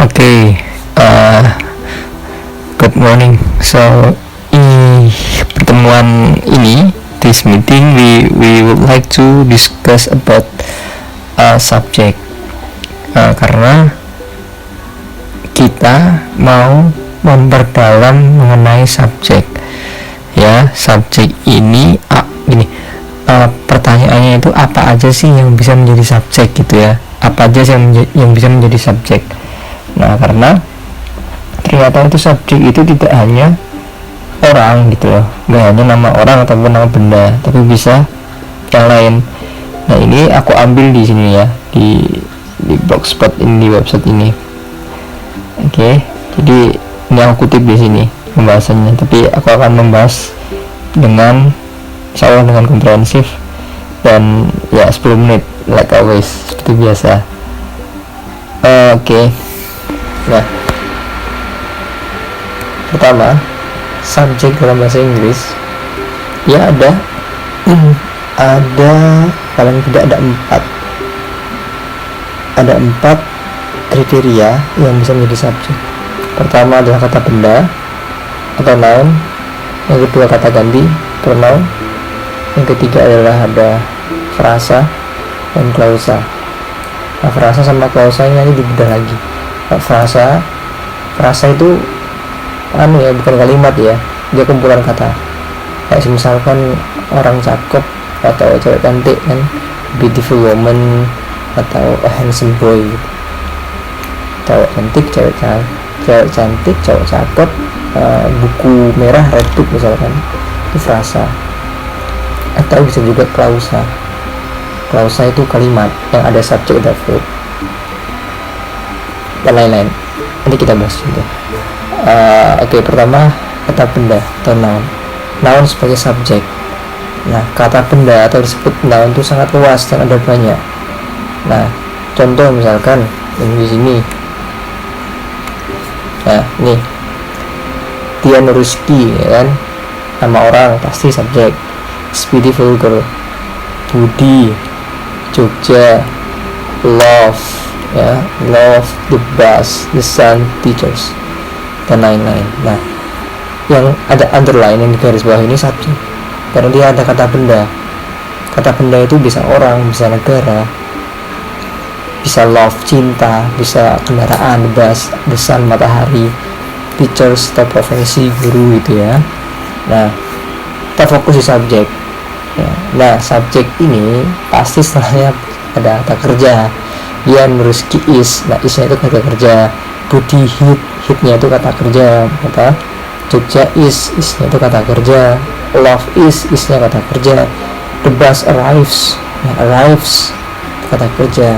Okay, good morning. So, pertemuan ini, this meeting, we would like to discuss about subject. Karena kita mau memperdalam mengenai subjek. Ya, subjek ini, pertanyaannya itu apa aja sih yang bisa menjadi subjek gitu ya? Apa aja sih yang bisa menjadi subjek? Nah, karena ternyata itu subjek itu tidak hanya orang gitu loh, nggak hanya nama orang ataupun nama benda, tapi bisa yang lain. Nah, ini aku ambil di sini ya, di blogspot ini, di website ini. Oke, jadi ini aku kutip di sini pembahasannya, tapi aku akan membahas dengan insyaallah dengan komprehensif dan ya 10 menit like always seperti biasa. Oke. Nah, pertama, subjek dalam bahasa Inggris ya ada paling tidak ada empat kriteria yang bisa menjadi subjek. Pertama adalah kata benda atau noun, yang kedua kata ganti pronoun, yang ketiga adalah ada frasa dan klausa. Nah, frasa sama klausa ini nanti dibedah lagi. Frasa itu bukan kalimat ya, dia kumpulan kata. Kayak misalkan orang cakep atau cewek cantik kan, beautiful woman, atau a handsome boy gitu. Cewek cantik, cewek cantik, cowok cakep, buku merah, red book misalkan, itu frasa. Atau bisa juga klausa. Klausa itu kalimat yang ada subjek dan verb dan lain-lain. Nanti kita bahas juga. Oke, pertama kata benda atau noun. Noun sebagai subjek. Nah, kata benda atau disebut noun itu sangat luas dan ada banyak. Nah, contoh misalkan ini di sini. Nah, nih Tian Rizky, ya kan, nama orang pasti subjek. Beautiful girl, Budi, Jogja, love, ya, love, the bus, the sun, teachers, dan lain-lain. Nah, yang ada underline yang di garis bawah ini subjek, karena dia ada kata benda. Kata benda itu bisa orang, bisa negara, bisa love, cinta, bisa kendaraan, bus, the sun, matahari, teachers atau profesi, guru gitu ya. Nah, kita fokus di subjek ya. Nah, subjek ini pasti setelahnya ada kata kerja. Dian Rizky is, nah isnya itu kata kerja. Budi hitnya itu kata kerja. Kata Jogja isnya itu kata kerja. Love isnya kata kerja. The bus arrives, arrives kata kerja.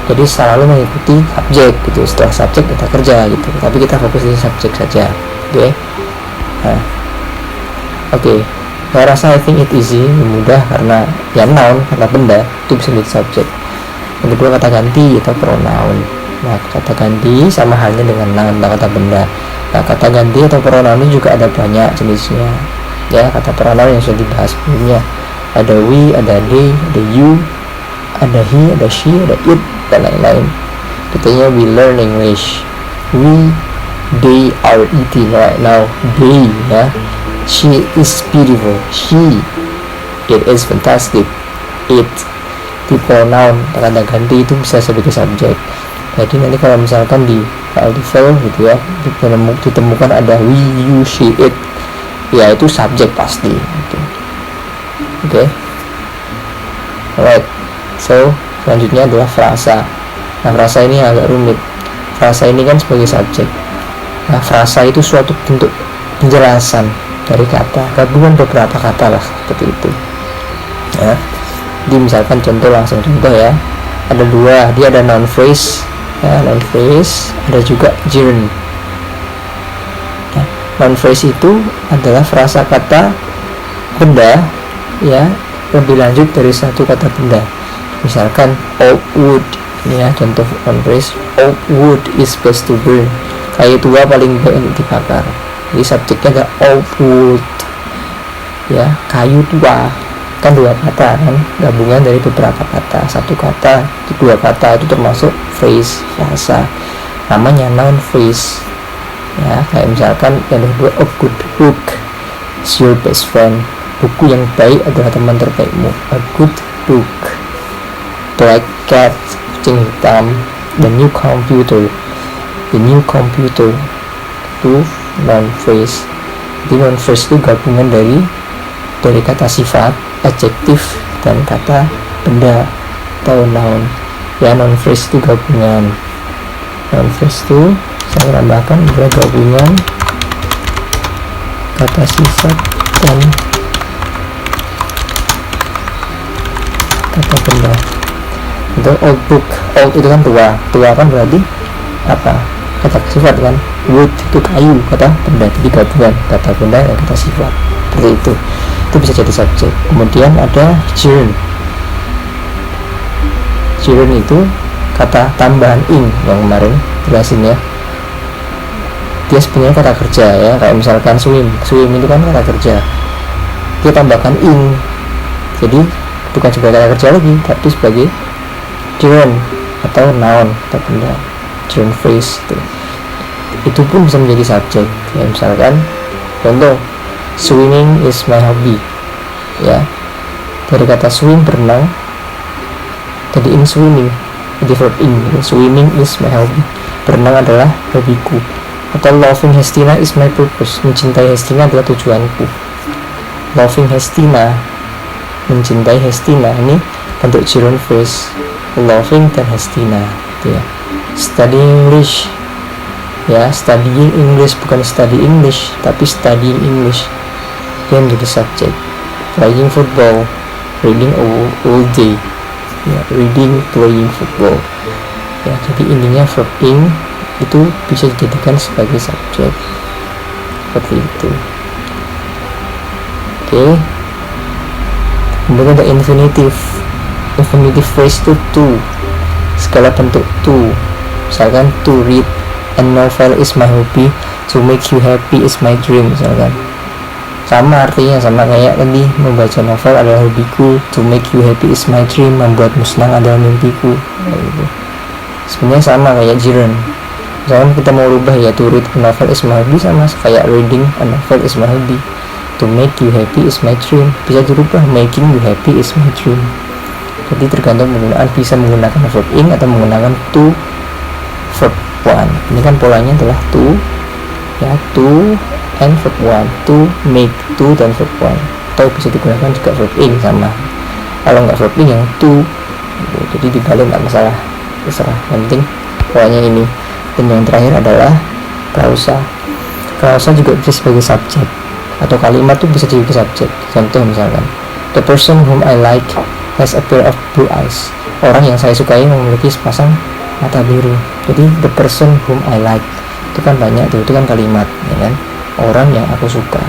Jadi selalu mengikuti subjek gitu. Setelah subjek kata kerja gitu. Tapi kita fokus di subjek saja. Oke. Nah, oke. Saya rasa I think it easy, mudah, karena ya noun, kata benda itu bisa menjadi subjek. Yang kedua kata ganti atau pronoun. Nah, kata ganti sama halnya dengan noun atau kata benda. Nah, kata ganti atau pronoun ini juga ada banyak jenisnya. Ya, kata pronoun yang sudah dibahas sebelumnya. Ada we, ada they, ada you, ada he, ada she, ada it, dan lain-lain. Contohnya we learn English. We, they are eating right now. They, ya. She is beautiful. She, it is fantastic. It, di pronoun kata ganti itu bisa sebagai subjek. Jadi nanti kalau misalkan di artikel gitu ya, ditemukan ada we, you, she, it, ya itu subjek pasti gitu. Oke. Alright. So selanjutnya adalah frasa. Nah, frasa ini agak rumit. Frasa ini kan sebagai subjek. Nah, frasa itu suatu bentuk penjelasan dari kata, gabungan beberapa kata lah, seperti itu ya. Jadi misalkan langsung contoh ya, ada dua, dia ada noun phrase ya, noun phrase, ada juga gerund. Nah, noun phrase itu adalah frasa kata benda ya, lebih lanjut dari satu kata benda. Misalkan old wood ya, contoh noun phrase, old wood is best to burn, kayu tua paling baik untuk dibakar. Jadi subjeknya ada old wood ya, kayu tua. kan dua kata kan, gabungan dari beberapa kata. Satu kata, dua kata itu termasuk phrase, frasa, namanya noun phrase ya. Kayak misalkan yang kedua, a good book is your best friend, buku yang baik adalah teman terbaikmu. A good book. Black cat, kucing hitam. The new computer itu noun phrase. Jadi noun phrase itu gabungan dari kata sifat, adjektif, dan kata benda atau noun ya. Noun phrase itu gabungan. Noun phrase itu saya tambahkan adalah gabungan kata sifat dan kata benda. Untuk old book, old itu kan tua kan berarti apa, kata sifat kan. Wood itu kayu, kata benda. Jadi gabungan kata benda dan kata sifat, seperti itu bisa jadi subjek. Kemudian ada gerund. Gerund itu kata tambahan ing yang kemarin jelasin ya. Dia sebenarnya kata kerja ya, kayak misalkan swim itu kan kata kerja, dia tambahkan ing, jadi bukan sebagai kata kerja lagi, tapi sebagai gerund atau noun, kata benda, gerund phrase itu pun bisa menjadi subjek ya. Misalkan contoh, swimming is my hobby ya, dari kata swim berenang, jadi in swimming, jadi verb in. Swimming is my hobby, berenang adalah hobiku. Atau loving Hestina is my purpose, mencintai Hestina adalah tujuanku. Loving Hestina, mencintai Hestina, ini bentuk gerund phrase, loving dan Hestina ya. Studying English ya, studying English, bukan study English tapi studying English, dia menjadi subjek. Playing football, reading all day ya, reading, playing football ya. Jadi intinya verb ing itu bisa dijadikan sebagai subjek, seperti itu. Oke. Kemudian ada infinitive phrase itu to, segala bentuk to. Misalkan to read a novel is my hobby, to make you happy is my dream, misalkan. Sama artinya, sama kayak tadi, membaca novel adalah hobiku, to make you happy is my dream, membuatmu senang adalah mimpiku gitu. Sebenarnya sama kayak gerund. Misalkan kita mau rubah ya, to read a novel is my hobby sama kayak reading a novel is my hobby. To make you happy is my dream, bisa dirubah making you happy is my dream. Jadi tergantung penggunaan, bisa menggunakan verb ing atau menggunakan to verb one. Ini kan polanya adalah to ya, to and verb one, to make, to dan verb one. Atau bisa digunakan juga verb ing sama. Kalau nggak verb ing yang to, jadi dibalik nggak masalah, terserah. Yang penting polanya ini. Dan yang terakhir adalah klausa. Klausa juga bisa sebagai subjek, atau kalimat itu bisa jadi subjek. Contoh misalkan, the person whom I like has a pair of blue eyes. Orang yang saya sukai memiliki sepasang mata biru. Jadi the person whom I like itu kan banyak tuh, itu kan kalimat ya kan. Orang yang aku suka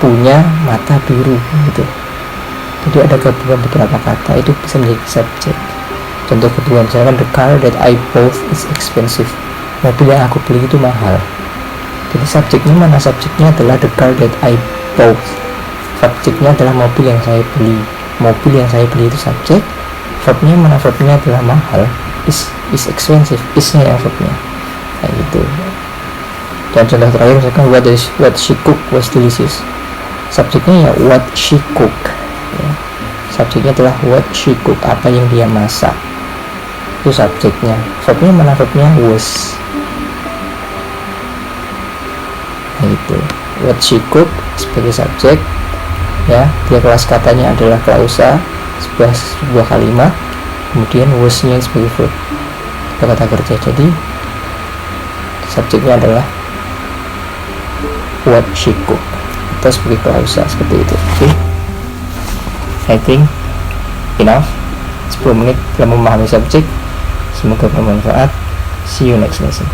punya mata biru gitu. Jadi ada gabungan beberapa kata, itu bisa menjadi subjek. Contoh kedua, misalkan the car that I bought is expensive. Mobil yang aku beli itu mahal. Jadi subjeknya mana? Subjeknya adalah the car that I bought. Subjeknya adalah mobil yang saya beli. Mobil yang saya beli itu subjek. Verbnya mana? Verbnya adalah mahal. Is expensive. Isnya yang verbnya. Kayak gitu. Dan contoh terakhir misalkan what she cook was delicious. Subjeknya ya what she cook ya. Subjeknya adalah what she cook, apa yang dia masak, itu subjeknya. Verbnya mana? Verbnya was. Nah itu what she cook sebagai subjek ya. Dia kelas katanya adalah klausa, sebuah kalimat. Kemudian was-nya sebagai verb, kata kerja. Jadi subjeknya adalah what she cook atau sebagai klausa, seperti itu. Oke. I think enough. 10 menit dalam memahami subjek. Semoga bermanfaat. See you next lesson.